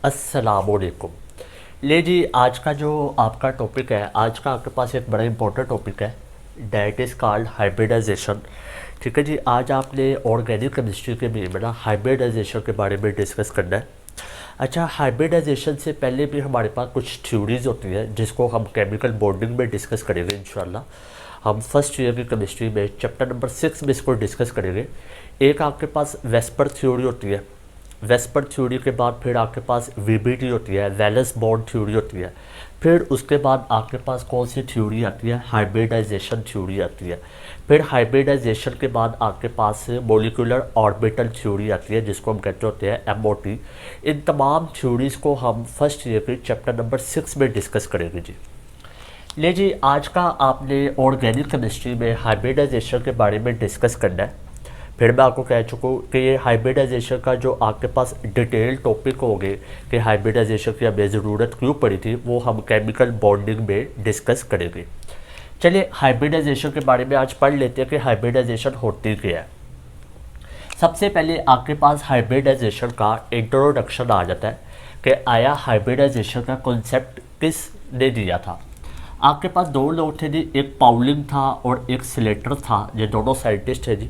अस्सलामुअलैकुम। ले जी, आज का जो आपका टॉपिक है, आज का आपके पास एक बड़ा इंपॉर्टेंट टॉपिक है, डैट इज़ कॉल्ड हाइब्रिडाइजेशन। ठीक है जी, आज आपने ऑर्गेनिक केमिस्ट्री के में ना हाइब्रिडाइजेशन के बारे में डिस्कस करना है। अच्छा, हाइब्रिडाइजेशन से पहले भी हमारे पास कुछ थ्योरीज होती है जिसको हम केमिकल बॉन्डिंग में डिस्कस करेंगे इंशाल्लाह। हम फर्स्ट ईयर की केमिस्ट्री में चैप्टर नंबर 6 में इसको डिस्कस करेंगे। एक आपके पास वेस्पर थ्योरी होती है, वेस्पर थ्योरी के बाद फिर आपके पास वीबीटी होती है, वैलेंस बॉन्ड थ्योरी होती है। फिर उसके बाद आपके पास कौन सी थ्योरी आती है, हाइब्रिडाइजेशन थ्योरी आती है। फिर हाइब्रिडाइजेशन के बाद आपके पास मोलिकुलर ऑर्बिटल थ्योरी आती है जिसको हम कहते होते हैं एमओटी। इन तमाम थ्योरीज को हम फर्स्ट ईयर के चैप्टर नंबर 6 में डिस्कस करेंगे जी। ले जी, आज का आपने ऑर्गेनिक केमिस्ट्री में हाइब्रिडाइजेशन के बारे में डिस्कस करना है। फिर मैं आपको कह चुका हूँ कि ये हाइब्रिडाइजेशन का जो आपके पास डिटेल टॉपिक हो गए कि हाइब्रिडाइजेशन की हमें ज़रूरत क्यों पड़ी थी, वो हम केमिकल बॉन्डिंग में डिस्कस करेंगे। चलिए हाइब्रिडाइजेशन के बारे में आज पढ़ लेते हैं कि हाइब्रिडाइजेशन होती क्या है। सबसे पहले आपके पास हाइब्रिडाइजेशन का इंट्रोडक्शन आ जाता है कि आया हाइब्रिडाइजेशन का कॉन्सेप्ट किसने दिया था। आपके पास दो लोग थे जी, एक पाउलिंग था और एक स्लेटर था, ये दोनों साइंटिस्ट थे जी।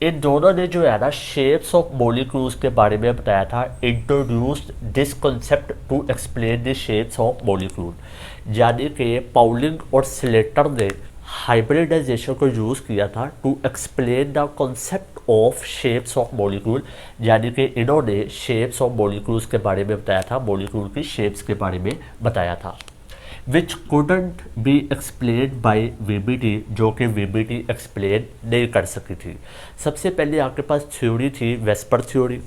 इन दोनों ने जो है ना शेप्स ऑफ मॉलिक्यूल्स के बारे में बताया था, introduced this concept to explain the shapes of molecule. यानी कि पाउलिंग और स्लेटर ने हाइब्रिडाइजेशन को यूज़ किया था to explain the concept of shapes of molecule. यानी कि इन्होंने शेप्स ऑफ मॉलिक्यूल्स के बारे में बताया था, मॉलिक्यूल की शेप्स के बारे में बताया था, which couldn't be explained by VBT, जो कि वीबीटी एक्सप्लेन नहीं कर सकी थी। सबसे पहले आपके पास थ्योरी थी वेस्पर थ्योरी।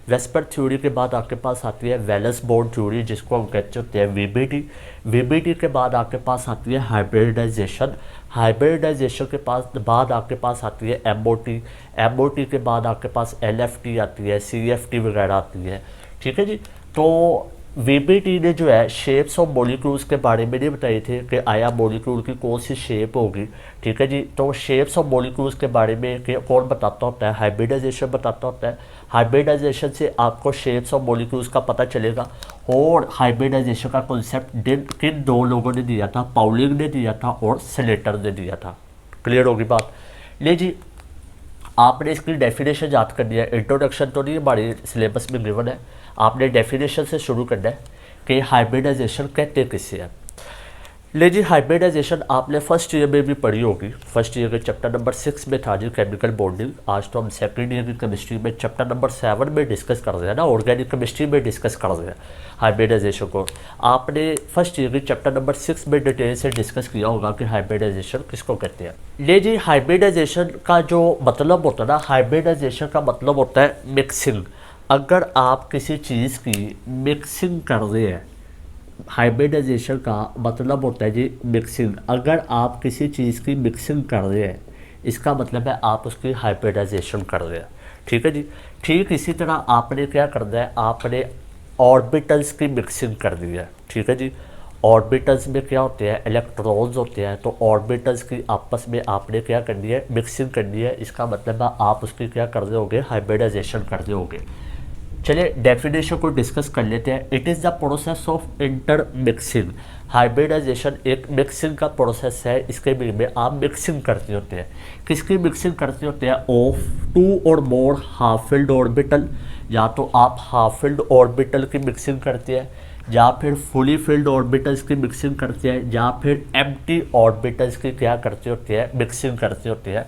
वेस्पर थ्योरी के बाद आपके पास आती है वैलेंस बॉन्ड थ्योरी जिसको हम कहते होते हैं वीबीटी। वीबीटी के बाद आपके पास आती है हाइब्रिडाइजेशन। हाइब्रिडाइजेशन के पास बाद आपके पास आती है एमओटी। एमओटी के बाद आपके पास एलएफटी आती है, सीएफटी वगैरह आती है। ठीक है जी। तो वीबीटी ने जो है शेप्स ऑफ मॉलिक्यूल्स के बारे में नहीं बताए थे कि आया मॉलिक्यूल की कौन सी शेप होगी। ठीक है जी। तो शेप्स ऑफ मॉलिक्यूल्स के बारे में कौन बताता होता है, हाइब्रिडाइजेशन बताता होता है। हाइब्रिडाइजेशन से आपको शेप्स ऑफ मॉलिक्यूल्स का पता चलेगा। और हाइब्रिडाइजेशन का कॉन्सेप्ट किन दो लोगों ने दिया था, पाउलिंग ने दिया था और स्लेटर ने दिया था। क्लियर होगी बात। ले जी, आपने इसकी डेफिनेशन याद करनी है। इंट्रोडक्शन तो नहीं हमारे सिलेबस में गिवन है, आपने डेफिनेशन से शुरू करना है कि हाइब्रिडाइजेशन कहते किससे है। ले जी, हाइब्रिडाइजेशन आपने फर्स्ट ईयर में भी पढ़ी होगी। फर्स्ट ईयर के चैप्टर नंबर 6 में था जी केमिकल बॉन्डिंग। आज तो हम सेकेंड ईयर की केमिस्ट्री में चैप्टर नंबर 7 में डिस्कस कर रहे हैं ना, ऑर्गेनिक केमिस्ट्री में डिस्कस कर रहे हैं हाइब्रिडाइजेशन को। आपने फर्स्ट ईयर के चैप्टर नंबर 6 में डिटेल से डिस्कस किया होगा कि हाइब्रिडाइजेशन किसको कहते हैं। ले जी, हाइब्रिडाइजेशन का जो मतलब होता है ना, हाइब्रिडाइजेशन का मतलब होता है मिक्सिंग। अगर आप किसी चीज़ की मिक्सिंग कर रहे हैं, हाइब्रिडाइजेशन का मतलब होता है जी मिक्सिंग। अगर आप किसी चीज़ की मिक्सिंग कर रहे हैं, इसका मतलब है आप उसकी हाइब्रिडाइजेशन कर रहे हैं। ठीक है जी। ठीक इसी तरह आपने क्या करना है, आपने ऑर्बिटल्स की मिक्सिंग कर दी है। ठीक है जी। ऑर्बिटल्स में क्या होते हैं, इलेक्ट्रॉन्स होते हैं। तो ऑर्बिटल्स की आपस में आपने क्या करनी है, मिक्सिंग करनी है। इसका मतलब है आप उसकी क्या कर रहे होगे, हाइब्रिडाइजेशन कर रहे होगे। चलिए डेफिनेशन को डिस्कस कर लेते हैं। It is the process of intermixing. Hybridization एक मिक्सिंग का प्रोसेस है। इसके में आप मिक्सिंग करते होते हैं। किसकी मिक्सिंग करते होते हैं, ऑफ टू और मोर हाफ फिल्ड ऑर्बिटल। या तो आप हाफ फिल्ड ऑर्बिटल की मिक्सिंग करते हैं, या फिर फुली फिल्ड ऑर्बिटल्स की मिक्सिंग करते हैं, या फिर एम्प्टी ऑर्बिटल्स की क्या करते होते हैं, मिक्सिंग करते होते हैं।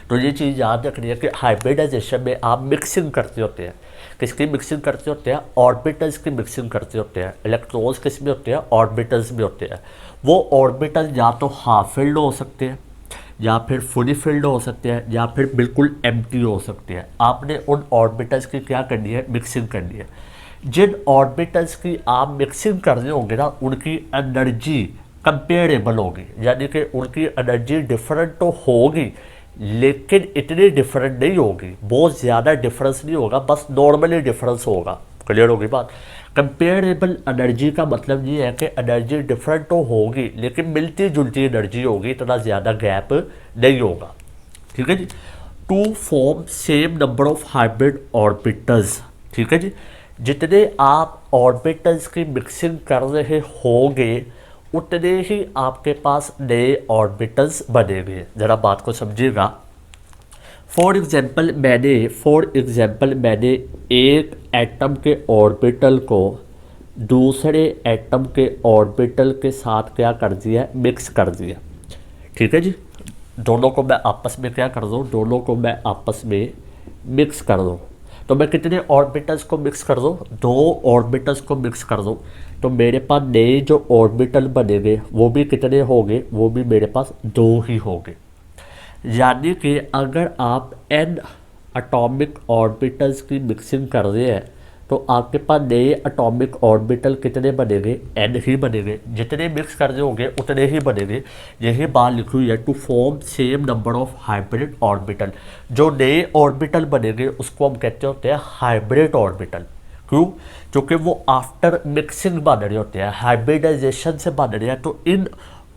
तो ये चीज़ याद रखनी है कि हाइब्रिडाइजेशन में आप मिक्सिंग करते होते हैं। किसकी मिक्सिंग करते होते हैं, ऑर्बिटल्स की मिक्सिंग करते होते हैं। इलेक्ट्रॉन्स किस में होते हैं, ऑर्बिटल्स में होते हैं। वो ऑर्बिटल या तो हाफ फिल्ड हो सकते हैं, या फिर फुली फिल्ड हो सकते हैं, या फिर बिल्कुल एम्प्टी हो सकते हैं। आपने उन ऑर्बिटल्स की क्या करनी है, मिक्सिंग करनी है। जिन ऑर्बिटल्स की आप मिक्सिंग कर रहे होंगे ना, उनकी एनर्जी कंपेरेबल होगी। यानी कि उनकी एनर्जी डिफरेंट तो होगी, लेकिन इतनी डिफरेंट नहीं होगी, बहुत ज़्यादा डिफरेंस नहीं होगा, बस नॉर्मली डिफरेंस होगा। क्लियर होगी बात। कंपेरेबल एनर्जी का मतलब ये है कि एनर्जी डिफरेंट तो होगी लेकिन मिलती जुलती एनर्जी होगी, इतना ज़्यादा गैप नहीं होगा। ठीक है जी। To form same number of hybrid orbitals. ठीक है जी। जितने आप ऑर्बिटल्स की मिक्सिंग कर रहे होंगे उतने ही आपके पास नए ऑर्बिटल्स बनेंगे। ज़रा बात को समझिएगा। फॉर एग्जांपल मैंने एक एटम के ऑर्बिटल को दूसरे एटम के ऑर्बिटल के साथ क्या कर दिया, मिक्स कर दिया। ठीक है जी, दोनों को मैं आपस में क्या कर दूँ, दोनों को मैं आपस में मिक्स कर दूँ। तो मैं कितने ऑर्बिटल्स को मिक्स कर दूँ, दो ऑर्बिटल्स को मिक्स कर दूँ, तो मेरे पास नए जो ऑर्बिटल बनेंगे वो भी कितने होंगे, वो भी मेरे पास दो ही होंगे। यानी कि अगर आप n एटॉमिक ऑर्बिटल्स की मिक्सिंग कर रहे हैं तो आपके पास नए एटॉमिक ऑर्बिटल कितने बनेंगे, n ही बनेंगे। जितने मिक्स कर रहे होंगे उतने ही बनेंगे। यही बात लिखी हुई है, to form same number of hybrid orbital. जो नए ऑर्बिटल बनेंगे उसको हम कहते होते हैं हाइब्रिड ऑर्बिटल। क्यों? क्योंकि वो आफ्टर मिक्सिंग बन रहे होते हैं, हाइब्रिडाइजेशन से बन रहे हैं। तो इन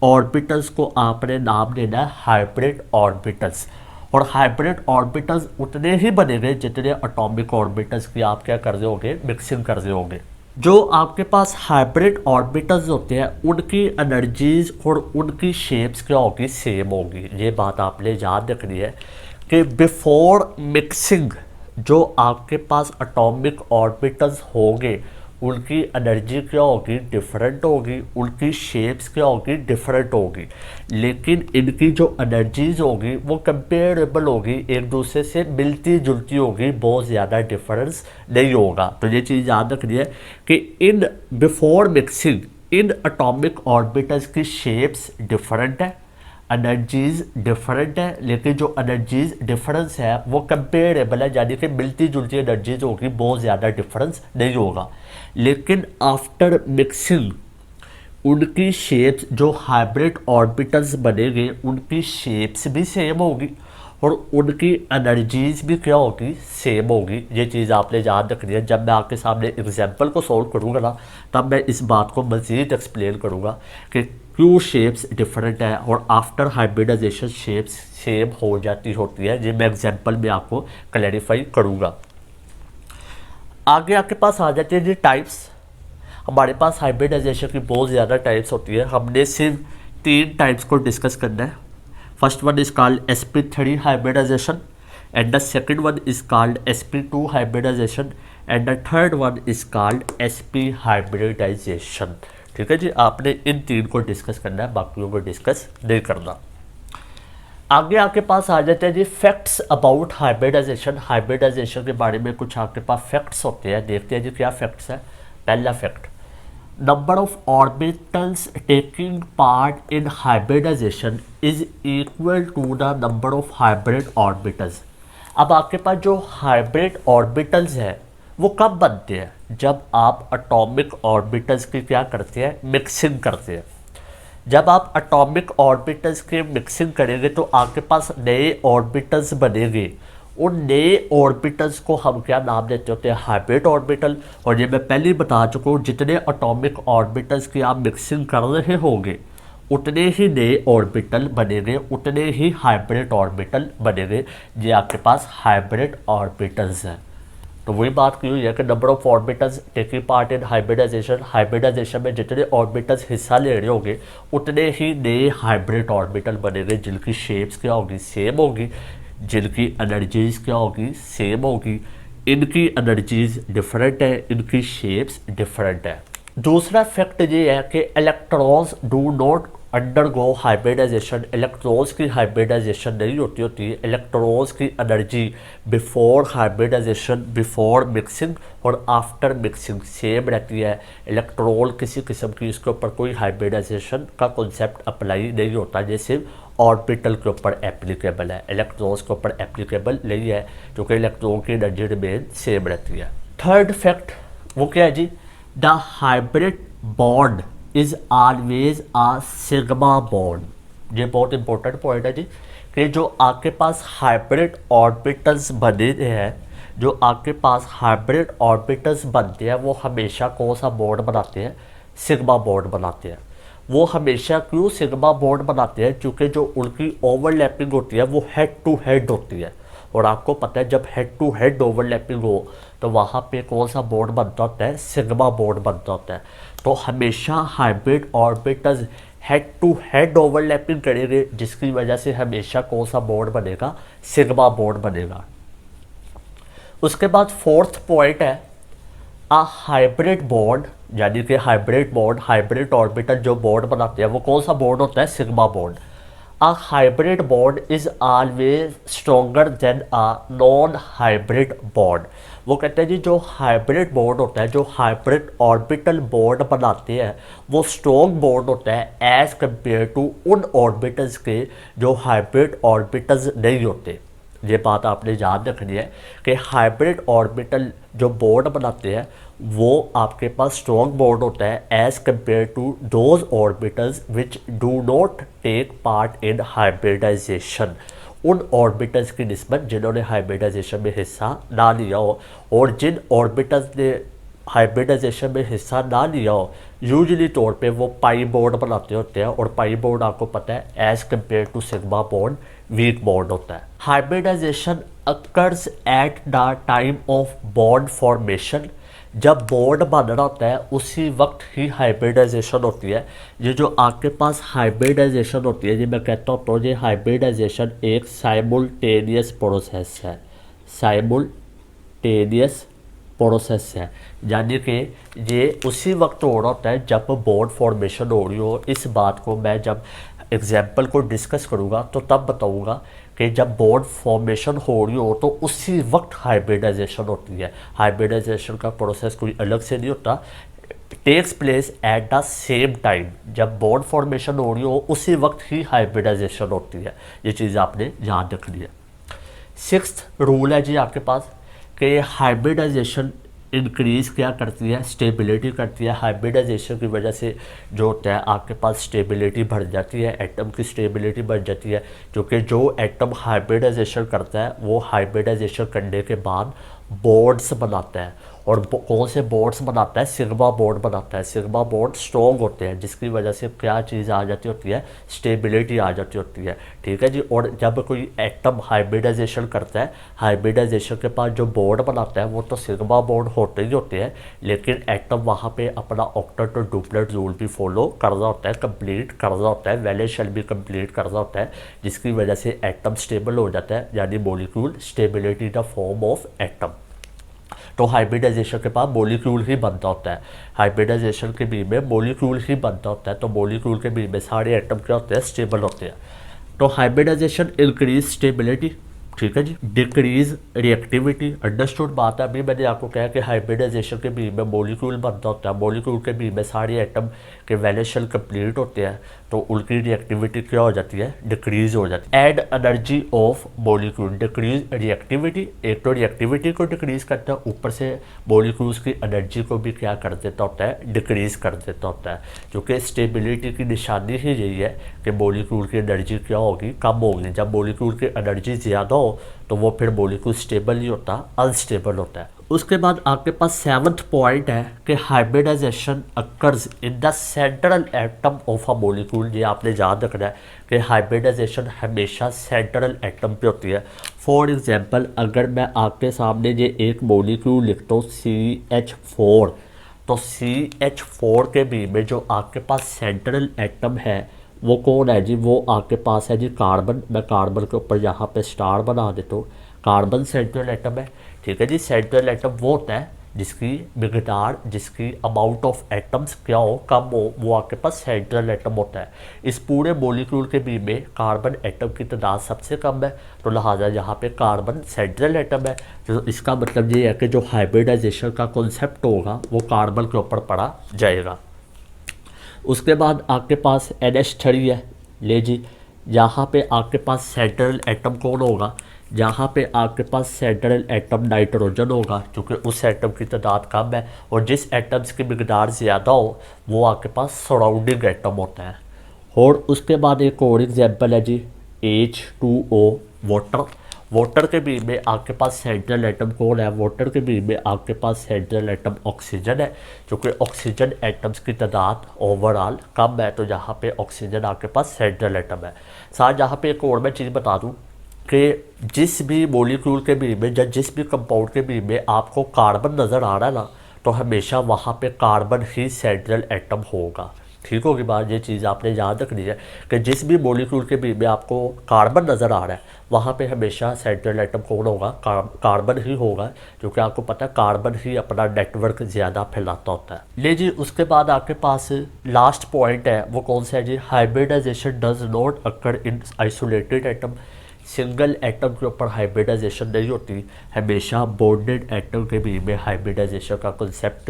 ऑर्बिटल्स को आपने नाम देना है हाइब्रिड ऑर्बिटल्स। और हाइब्रिड ऑर्बिटल्स उतने ही बनेंगे जितने एटॉमिक ऑर्बिटल्स की आप क्या कर रहे होंगे, मिक्सिंग कर रहे होंगे। जो आपके पास हाइब्रिड ऑर्बिटल्स होते हैं उनकी एनर्जीज और उनकी शेप्स क्या होगी, सेम होगी। ये बात आपने याद रखनी है कि बिफोर मिक्सिंग जो आपके पास एटॉमिक ऑर्बिटल्स होंगे उनकी एनर्जी क्या होगी, डिफरेंट होगी, उनकी शेप्स क्या होगी, डिफरेंट होगी। लेकिन इनकी जो एनर्जीज होगी वो कंपेरेबल होगी, एक दूसरे से मिलती जुलती होगी, बहुत ज़्यादा डिफरेंस नहीं होगा। तो ये चीज़ याद रखनी है कि in before mixing in atomic orbitals की शेप्स डिफरेंट है, एनर्जीज डिफरेंट है, लेकिन जो एनर्जीज डिफरेंस है वो कंपेरेबल है, यानी कि मिलती जुलती एनर्जीज होगी, बहुत ज़्यादा डिफरेंस नहीं होगा। लेकिन आफ्टर मिक्सिंग उनकी शेप्स, जो हाइब्रिड ऑर्बिटल्स बनेंगे उनकी शेप्स भी सेम होगी और उनकी एनर्जीज भी क्या होगी, सेम होगी। ये चीज़ आपने याद रखनी है। जब मैं आपके सामने एग्जाम्पल को सॉल्व करूँगा ना तब मैं इस बात को मज़ीद एक्सप्लेन करूँगा कि क्यों शेप्स डिफरेंट है और आफ्टर हाइब्रिडाइजेशन शेप्स सेम हो जाती होती है। ये मैं एग्जाम्पल में आपको क्लैरिफाई करूँगा। आगे आपके पास आ जाते हैं जी टाइप्स। हमारे पास हाइब्रिडाइजेशन की बहुत ज़्यादा टाइप्स होती है, हमने सिर्फ 3 टाइप्स को डिस्कस करना है। First one is called sp3 hybridization and the second one is called sp2 hybridization and the third one is called sp hybridization। ठीक है जी, आपने इन 3 को डिस्कस करना है, बाकियों को डिस्कस नहीं करना। आगे आपके पास आ जाते हैं जी फैक्ट्स अबाउट हाइब्रिडाइजेशन। हाइब्रिडाइजेशन के बारे में कुछ आपके पास फैक्ट्स होते हैं, देखते हैं जी क्या फैक्ट्स है। पहला fact, number of orbitals taking part in hybridization is equal to the number of hybrid orbitals. अब आपके पास जो हाइब्रिड ऑर्बिटल्स है वो कब बनते हैं, जब आप एटॉमिक ऑर्बिटल्स की क्या करते हैं, मिक्सिंग करते हैं। जब आप एटॉमिक ऑर्बिटल्स की मिक्सिंग करेंगे तो आपके पास नए ऑर्बिटल्स बनेंगे। उन नए ऑर्बिटल्स को हम क्या नाम देते होते हैं, हाइब्रिड ऑर्बिटल। और ये मैं पहले ही बता चुका हूँ, जितने एटॉमिक ऑर्बिटल्स की आप मिक्सिंग कर रहे होंगे उतने ही नए ऑर्बिटल बनेंगे, उतने ही हाइब्रिड ऑर्बिटल बनेंगे। ये आपके पास हाइब्रिड ऑर्बिटल्स हैं। तो वही बात की हुई है कि number of orbitals taking part in hybridization, hybridization में जितने ऑर्बिटल्स हिस्सा ले रहे होंगे उतने ही नए हाइब्रिड ऑर्बिटल बनेंगे, जिनकी शेप्स क्या होगी, सेम होगी, जिनकी एनर्जीज क्या होगी, सेम होगी। इनकी एनर्जीज डिफरेंट है, इनकी शेप्स डिफरेंट है। दूसरा फैक्ट ये है कि electrons do not undergo hybridization. Electrons की हाइब्रिडाइजेशन नहीं होती है। इलेक्ट्रॉन्स की energy before hybridization, before mixing और आफ्टर मिक्सिंग सेम रहती है। इलेक्ट्रॉन किसी किस्म की इसके ऊपर कोई हाइब्रिडाइजेशन का कॉन्सेप्ट अप्लाई नहीं होता, ये सिर्फ ऑर्बिटल के ऊपर एप्लीकेबल है, इलेक्ट्रॉन्स के ऊपर एप्लीकेबल नहीं है, क्योंकि इलेक्ट्रॉन की एनर्जी रिमेन सेम रहती है। थर्ड फैक्ट वो क्या है जी, the hybrid bond is always a sigma bond. ये बहुत इंपॉर्टेंट पॉइंट है जी कि जो आपके पास हाइब्रिड ऑर्बिटल्स बने हैं, जो आपके पास हाइब्रिड ऑर्बिटल्स बनते हैं वो हमेशा कौन सा बॉन्ड बनाते हैं, सिग्मा बॉन्ड बनाते हैं। वो हमेशा क्यों सिग्मा बॉन्ड बनाते हैं, क्योंकि जो उनकी ओवरलैपिंग होती है वो हेड टू हेड होती है। और आपको पता है जब हेड टू हेड ओवरलैपिंग हो तो वहाँ पे कौन सा बॉन्ड बनता होता है, सिग्मा बॉन्ड बनता होता है। तो हमेशा hybrid orbitals head to head overlapping करेंगे, जिसकी वजह से हमेशा कौन सा बॉन्ड बनेगा, सिग्मा बॉन्ड बनेगा। उसके बाद फोर्थ पॉइंट है हाइब्रिड बॉन्ड, यानी कि हाइब्रिड बॉन्ड, हाइब्रिड ऑर्बिटल जो बॉन्ड बनाते हैं वो कौन सा बॉन्ड होता है, sigma bond. A hybrid bond is always stronger than a non-hybrid bond। वो कहते हैं जी जो हाइब्रिड बॉन्ड होता है, जो हाइब्रिड ऑर्बिटल बॉन्ड बनाते हैं वो स्ट्रॉन्ग बॉन्ड होता है एज कम्पेयर टू उन ऑर्बिटल्स के जो हाइब्रिड ऑर्बिटल्स नहीं होते। ये बात आपने याद रखनी है कि हाइब्रिड ऑर्बिटल जो बॉन्ड बनाते हैं वो आपके पास स्ट्रॉन्ग बॉन्ड होता है as compare to those orbitals which do not take part in hybridization. उन ऑर्बिटल्स की निस्बत जिन्होंने हाइब्रिडाइजेशन में हिस्सा ना लिया हो, और जिन ऑर्बिटल्स ने हाइब्रिडाइजेशन में हिस्सा ना लिया हो यूजली तौर पे वो पाई बॉन्ड बनाते होते हैं, और पाई बॉन्ड आपको पता है as compare to sigma bond weak bond होता है। Hybridization occurs at the time of bond formation. जब बॉन्ड बन रहा होता है उसी वक्त ही हाइब्रिडाइजेशन होती है। ये जो आपके पास हाइब्रिडाइजेशन होती है, ये मैं कहता हूँ तो ये हाइब्रिडाइजेशन एक साइमुलटेनियस प्रोसेस है, साइमुलटेनियस प्रोसेस है, यानी कि ये उसी वक्त हो रहा होता है जब बॉन्ड फॉर्मेशन हो रही हो। इस बात को मैं जब एग्जाम्पल को डिस्कस करूँगा तो तब बताऊँगा कि जब बॉन्ड फॉर्मेशन हो रही हो तो उसी वक्त हाइब्रिडाइजेशन होती है। हाइब्रिडाइजेशन का प्रोसेस कोई अलग से नहीं होता, takes place at the same time. जब बॉन्ड फॉर्मेशन हो रही हो उसी वक्त ही हाइब्रिडाइजेशन होती है। ये चीज़ आपने याद रखनी है। सिक्स्थ रूल है जी आपके पास कि हाइब्रिडाइजेशन इंक्रीज क्या करती है, स्टेबिलिटी करती है। हाइब्रिडाइजेशन की वजह से जो होता है आपके पास स्टेबिलिटी बढ़ जाती है, एटम की स्टेबिलिटी बढ़ जाती है, क्योंकि जो एटम हाइब्रिडाइजेशन करता है वो हाइब्रिडाइजेशन करने के बाद बॉन्ड्स बनाता है, और कौन से बॉन्ड्स बनाता है, सिग्मा बॉन्ड बनाता है। सिग्मा बॉन्ड स्ट्रॉन्ग होते हैं, जिसकी वजह से क्या चीज़ आ जाती होती है, स्टेबिलिटी आ जाती होती है। ठीक है जी। और जब कोई एटम हाइब्रिडाइजेशन करता है, हाइब्रिडाइजेशन के बाद जो बॉन्ड बनाता है वो तो सिग्मा बॉन्ड होते ही होते हैं, लेकिन एटम वहाँ पे अपना ऑक्टेट और डुप्लेट रूल भी फॉलो कर रहा होता है, कंप्लीट कर रहा होता है, वैलेंस शेल भी कंप्लीट कर रहा होता है, जिसकी वजह से एटम स्टेबल हो जाता है, यानी molecule stability the form of atom. तो हाइब्रिडाइजेशन के बाद मॉलिक्यूल ही बनता होता है, हाइब्रिडाइजेशन के बीच में मॉलिक्यूल ही बनता होता है। तो मॉलिक्यूल के बीच में सारे एटम क्या होते हैं, स्टेबल होते हैं। तो हाइब्रिडाइजेशन इंक्रीज स्टेबिलिटी, ठीक है जी, डिक्रीज रिएक्टिविटी। अंडरस्टूड बात है। अभी मैंने आपको कहा कि हाइब्रिडाइजेशन के बीच में मॉलिक्यूल बनता होता है, मॉलिक्यूल के बीच में सारे एटम के वैलेंस शेल कंप्लीट होते हैं, तो उनकी रिएक्टिविटी क्या हो जाती है, डिक्रीज हो जाती है। Add energy of molecule, decrease reactivity. एक तो रिएक्टिविटी को डिक्रीज करता है, ऊपर से मॉलिक्यूल्स की एनर्जी को भी क्या कर देता होता है, डिक्रीज कर देता होता है, क्योंकि स्टेबिलिटी की निशानी ही यही है कि मॉलिक्यूल की एनर्जी क्या होगी, कम होगी। जब मॉलिक्यूल की एनर्जी ज़्यादा हो तो वो फिर मॉलिक्यूल स्टेबल नहीं होता, अनस्टेबल होता है। उसके बाद आपके पास सेवंथ पॉइंट है कि hybridization occurs in the central atom of a molecule. ये आपने याद रखना है कि हाइब्रिडाइजेशन हमेशा सेंट्रल एटम पे होती है। फॉर एग्जांपल, अगर मैं आपके सामने ये एक मॉलिक्यूल लिखता हूँ CH4, तो CH4 के बीच में जो आपके पास सेंट्रल एटम है वो कौन है जी, वो आपके पास है जी कार्बन। मैं कार्बन के ऊपर यहाँ पे स्टार बना देता हूँ, कार्बन सेंट्रल एटम है। ठीक है जी। सेंट्रल एटम वो होता है जिसकी मिकदार, जिसकी अमाउंट ऑफ एटम्स क्या हो, कम हो, वो आपके पास सेंट्रल एटम होता है। इस पूरे मॉलिक्यूल के बीच में कार्बन एटम की तादाद सबसे कम है, तो लिहाजा यहाँ पे कार्बन सेंट्रल एटम है। तो इसका मतलब ये है कि जो हाइब्रिडाइजेशन का कॉन्सेप्ट होगा वो कार्बन के ऊपर पड़ा जाएगा। उसके बाद आपके पास NH3 है। ले जी, यहाँ पे आपके पास सेंट्रल एटम कौन होगा, यहाँ पे आपके पास सेंट्रल एटम नाइट्रोजन होगा, क्योंकि उस एटम की तादाद कम है, और जिस एटम्स की मिकदार ज़्यादा हो वो आपके पास सराउंडिंग एटम होता है। और उसके बाद एक और एग्जांपल है जी H2O, वाटर। वाटर के बीच में आपके पास सेंट्रल एटम कौन है, वाटर के बीच में आपके पास सेंट्रल एटम ऑक्सीजन है, क्योंकि ऑक्सीजन एटम्स की तादाद ओवरऑल कम है, तो यहाँ पे ऑक्सीजन आपके पास सेंट्रल एटम है। साथ यहाँ पे एक और मैं चीज़ बता दूँ कि जिस भी मॉलिक्यूल के बीच में या जिस भी कंपाउंड के बीच में आपको कार्बन नज़र आ रहा है ना, तो हमेशा वहाँ पे कार्बन ही सेंट्रल एटम होगा। ठीक होगी बात, ये चीज़ आपने याद रखनी है कि जिस भी मॉलिक्यूल के बीच में आपको कार्बन नज़र आ रहा है वहाँ पे हमेशा सेंट्रल एटम कौन होगा, कार्बन ही होगा, क्योंकि आपको पता है कार्बन ही अपना नेटवर्क ज़्यादा फैलाता होता है। ले जी, उसके बाद आपके पास लास्ट पॉइंट है, वो कौन सा है जी, hybridization does not occur in isolated atom. Single atom के ऊपर हाइब्रिडाइजेशन नहीं होती, हमेशा बॉन्डेड एटम के बीच में हाइब्रिडाइजेशन का कॉन्सेप्ट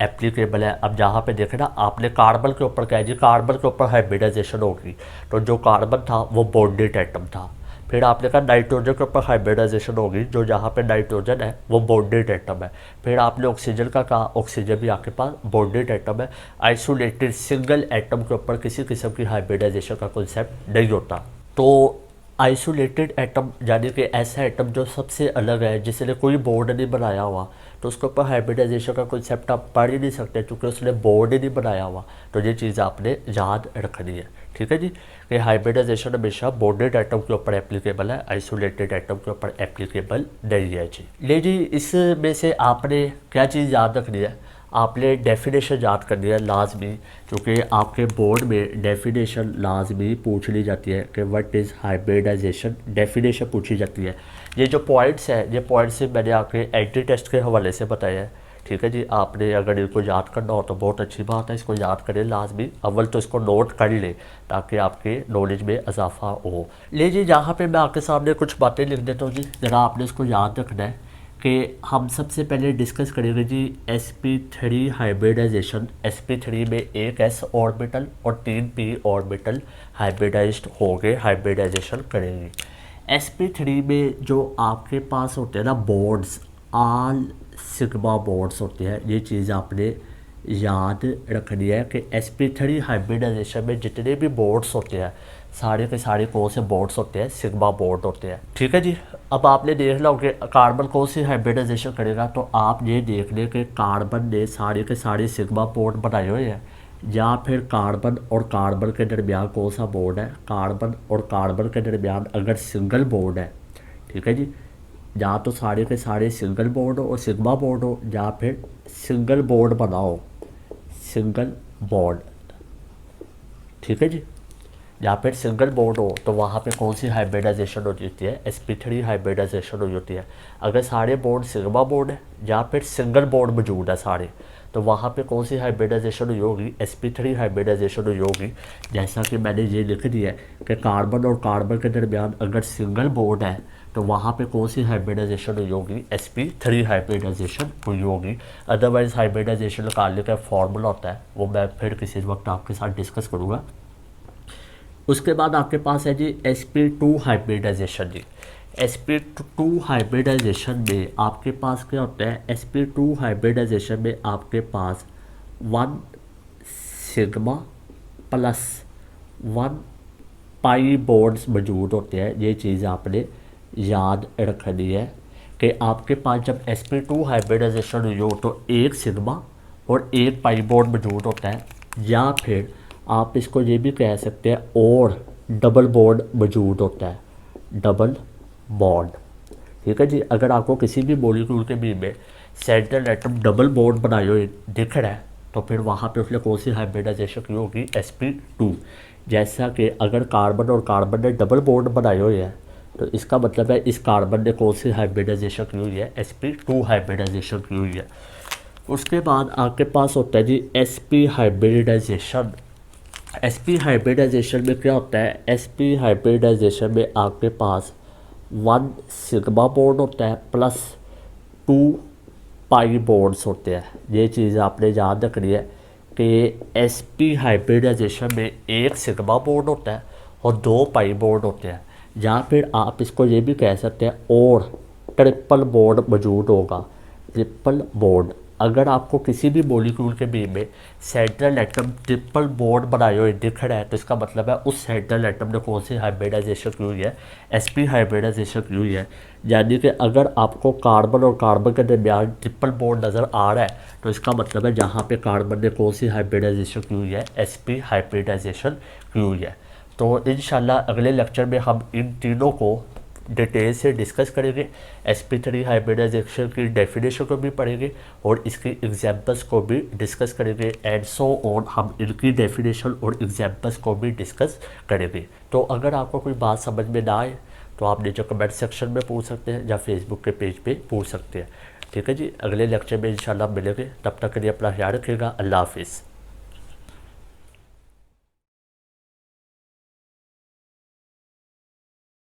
एप्लीकेबल है। अब जहाँ पे देखे ना आपने कार्बन के ऊपर क्या है जी, कार्बन के ऊपर हाइब्रिडाइजेशन होगी, तो जो कार्बन था वो बॉन्डेड एटम था। फिर आपने कहा नाइट्रोजन के ऊपर हाइब्रिडाइजेशन होगी, जो जहाँ पे नाइट्रोजन है वो बॉन्डेड एटम है। फिर आपने ऑक्सीजन का कहा, ऑक्सीजन भी आपके पास बॉन्डेड एटम है। आइसोलेटेड सिंगल एटम के ऊपर किसी किस्म की हाइब्रिडाइजेशन का कॉन्सेप्ट नहीं होता। तो आइसोलेटेड एटम यानी कि ऐसा एटम जो सबसे अलग है, जिसने कोई बॉन्ड नहीं बनाया हुआ, तो उसके ऊपर हाइब्रिडाइजेशन का कॉन्सेप्ट आप पढ़ ही नहीं सकते, क्योंकि उसने बॉन्ड ही नहीं बनाया हुआ। तो ये चीज़ आपने याद रखनी है, ठीक है जी, कि हाइब्रिडाइजेशन हमेशा बॉन्डेड एटम के ऊपर एप्लीकेबल है, आइसोलेटेड एटम के ऊपर एप्लीकेबल नहीं है जी। ले जी, इसमें से आपने क्या चीज़ याद रखनी है, आपने डेफिनेशन याद करनी है लाजमी, क्योंकि आपके बोर्ड में डेफिनेशन लाजमी पूछ ली जाती है कि व्हाट इज़ हाइब्रिडाइजेशन, डेफिनेशन पूछी जाती है। ये जो पॉइंट्स है, ये पॉइंट्स मैंने आपके एंट्री टेस्ट के हवाले से बताया है, ठीक है जी। आपने अगर इनको याद करना हो तो बहुत अच्छी बात है, इसको याद करें लाजमी, अव्वल तो इसको नोट कर लें ताकि आपके नॉलेज में इजाफा हो। ले जी, यहाँ पे मैं आपके सामने कुछ बातें लिख देता हूँ जी, ज़रा आपने इसको याद रखना है कि हम सबसे पहले डिस्कस करेंगे जी sp3 हाइब्रिडाइजेशन। sp3 में एक s ऑर्बिटल और 3 p ऑर्बिटल हाइब्रिडाइज्ड हो गए, हाइब्रिडाइजेशन करेंगे। sp3 में जो आपके पास होते हैं ना बॉन्ड्स, ऑल सिग्मा बॉन्ड्स होते हैं, ये चीज़ आपने याद रखनी है कि sp3 हाइब्रिडाइजेशन में जितने भी बॉन्ड्स होते हैं सारे के सारे कौन से बॉन्ड्स होते हैं, सिग्मा बॉन्ड होते हैं, ठीक है जी। अब आपने देख लो कि कार्बन कौन सी हाइब्रिडाइजेशन करेगा, तो आप ये देख लें कि कार्बन ने सारे के सारे सिग्मा बॉन्ड बनाए हुए हैं, या फिर कार्बन और कार्बन के दरमियान कौन सा बॉन्ड है, कार्बन और कार्बन के दरमियान अगर सिंगल बॉन्ड है, ठीक है जी, या तो सारे के सारे सिंगल बॉन्ड हो और सिग्मा बॉन्ड हो, या फिर सिंगल बॉन्ड बनाओ, सिंगल बॉन्ड, ठीक है जी, या फिर सिंगल बॉन्ड हो, तो वहाँ पे कौन सी हाइब्रिडाइजेशन हो जाती है, sp3 हाइब्रिडाइजेशन हो जाती है। अगर सारे बॉन्ड सिग्मा बॉन्ड है या फिर सिंगल बॉन्ड मौजूद है सारे, तो वहाँ पे कौन सी हाइब्रिडाइजेशन हुई होगी, sp3 हाइब्रिडाइजेशन हुई होगी। जैसा कि मैंने ये लिख दिया है कि कार्बन और कार्बन के दरमियान अगर सिंगल बॉन्ड है तो वहाँ पे कौन सी हाइब्रिडाइजेशन हुई होगी, sp3 हाइब्रिडाइजेशन हुई होगी। अदरवाइज हाइब्रिडाइजेशन निकालने का फॉर्मूला होता है, वो मैं फिर किसी वक्त आपके साथ डिस्कस करूँगा। उसके बाद आपके पास है जी sp2 हाइब्रिडाइजेशन जी। sp2 हाइब्रिडाइजेशन में आपके पास क्या होता है, sp2 हाइब्रिडाइजेशन में आपके पास 1 सिग्मा प्लस 1 पाई बॉन्ड्स मौजूद होते हैं। ये चीज़ आपने याद रखनी है कि आपके पास जब sp2 हाइब्रिडाइजेशन हुई हो तो एक सिग्मा और एक पाई बॉन्ड मौजूद होता है, या फिर आप इसको ये भी कह सकते हैं और डबल बॉन्ड मौजूद होता है, डबल बॉन्ड, ठीक है जी। अगर आपको किसी भी मॉलिक्यूल के बीच में सेंट्रल एटम डबल बॉन्ड बनाए हुए दिख रहा है तो फिर वहाँ पे उसने कौन सी हाइब्रिडाइजेशन की होगी, sp2। जैसा कि अगर कार्बन और कार्बन ने डबल बॉन्ड बनाए हुए हैं तो इसका मतलब है इस कार्बन ने कौन सी हाइब्रिडाइजेशन की हुई है, sp2 हाइब्रिडाइजेशन की हुई है। उसके बाद आपके पास होता है जी sp हाइब्रिडाइजेशन। sp हाइब्रिडाइजेशन में क्या होता है, sp हाइब्रिडाइजेशन में आपके पास 1 सिग्मा बॉन्ड होता है प्लस 2 पाई बॉन्ड्स होते हैं। ये चीज़ आपने याद रखनी है कि sp हाइब्रिडाइजेशन में एक सिग्मा बॉन्ड होता है और 2 पाई बॉन्ड होते हैं, या फिर आप इसको ये भी कह सकते हैं और ट्रिपल बॉन्ड मौजूद होगा, ट्रिपल बॉन्ड। अगर आपको किसी भी मॉलिक्यूल के बीच में सेंट्रल एटम ट्रिपल बॉन्ड बनाए हुए दिख रहा है तो इसका मतलब है उस सेंट्रल एटम ने कौन सी हाइब्रिडाइजेशन की हुई है, sp हाइब्रिडाइजेशन की हुई है। यानी कि अगर आपको कार्बन और कार्बन के दरमियान ट्रिपल बॉन्ड नज़र आ रहा है तो इसका मतलब है जहाँ पे कार्बन ने कौन सी हाइब्रिडाइजेशन की हुई है, sp हाइब्रिडाइजेशन की हुई है। तो इंशाल्लाह अगले लेक्चर में हम इन तीनों को डिटेल से डिस्कस करेंगे। sp3 हाइब्रिडाइजेशन की डेफिनेशन को भी पढ़ेंगे और इसकी एग्जांपल्स को भी डिस्कस करेंगे एंड सो ऑन। हम इनकी डेफिनेशन और एग्जांपल्स को भी डिस्कस करेंगे। तो अगर आपको कोई बात समझ में ना आए तो आप नीचे कमेंट सेक्शन में पूछ सकते हैं या फेसबुक के पेज पे पूछ सकते हैं। ठीक है जी, अगले लेक्चर में इंशाल्लाह मिलेंगे। तब तक के लिए अपना ख्याल रखिएगा। अल्लाह हाफिज़।